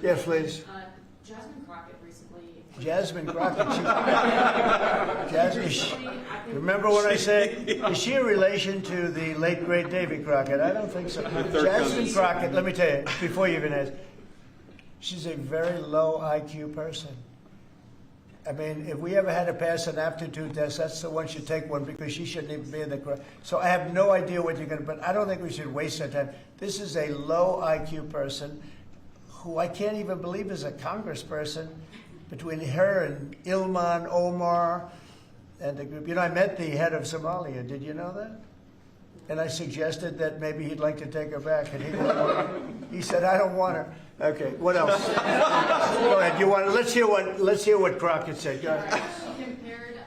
Yes, please. Jasmine Crockett recently. Jasmine Crockett. Jasmine, remember when I said, is she a relation to the late, great Davy Crockett? I don't think so. Jasmine Crockett, let me tell you, before you even ask, she's a very low IQ person. I mean, if we ever had to pass an aptitude test, that's the one should take one because she shouldn't even be in the crowd. So I have no idea what you're going to, but I don't think we should waste our time. This is a low IQ person who I can't even believe is a congressperson. Between her and Ilman, Omar, and the group. You know, I met the head of Somalia. Did you know that? And I suggested that maybe he'd like to take her back, and he didn't want her. He said, "I don't want her." Okay, what else? Go ahead. You want? Let's hear what Crockett said. Go ahead. She compared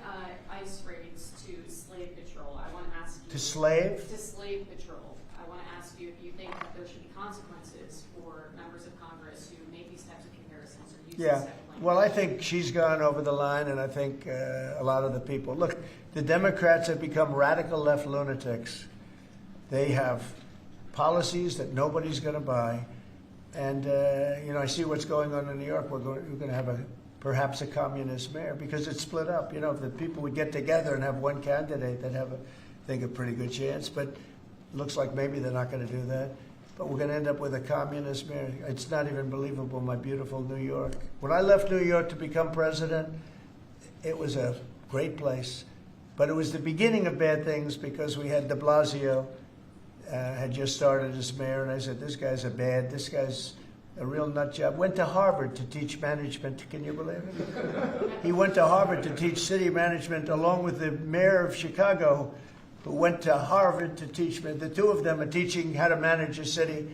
ICE raids to slave patrol. I want to ask you. To slave? To slave patrol. I want to ask you if you think that there should be consequences for members of Congress who make these types of comparisons or use this type of language. Well, I think she's gone over the line, and I think a lot of the people. Look, the Democrats have become radical left lunatics. They have policies that nobody's going to buy. And, you know, I see what's going on in New York. We're going to have perhaps a communist mayor because it's split up. You know, if the people would get together and have one candidate, they'd have, I think, a pretty good chance. But it looks like maybe they're not going to do that. But we're going to end up with a communist mayor. It's not even believable, my beautiful New York. When I left New York to become president, it was a great place. But it was the beginning of bad things because we had de Blasio had just started as mayor, and I said, this guy's a real nut job. Went to Harvard to teach management. Can you believe it? He went to Harvard to teach city management along with the mayor of Chicago, who went to Harvard to teach. The two of them are teaching how to manage a city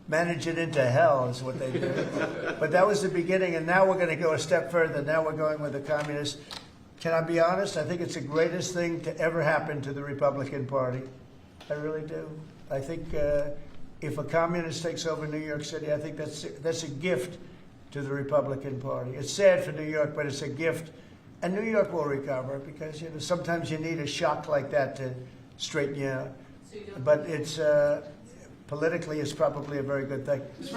manage it into hell is what they do. But that was the beginning, and now we're going to go a step further. Now we're going with the communists. Can I be honest? I think it's the greatest thing to ever happen to the Republican Party. I really do. I think if a communist takes over New York City, I think that's a gift to the Republican Party. It's sad for New York, but it's a gift. And New York will recover because, you know, sometimes you need a shock like that to straighten you out. But it's politically, it's probably a very good thing.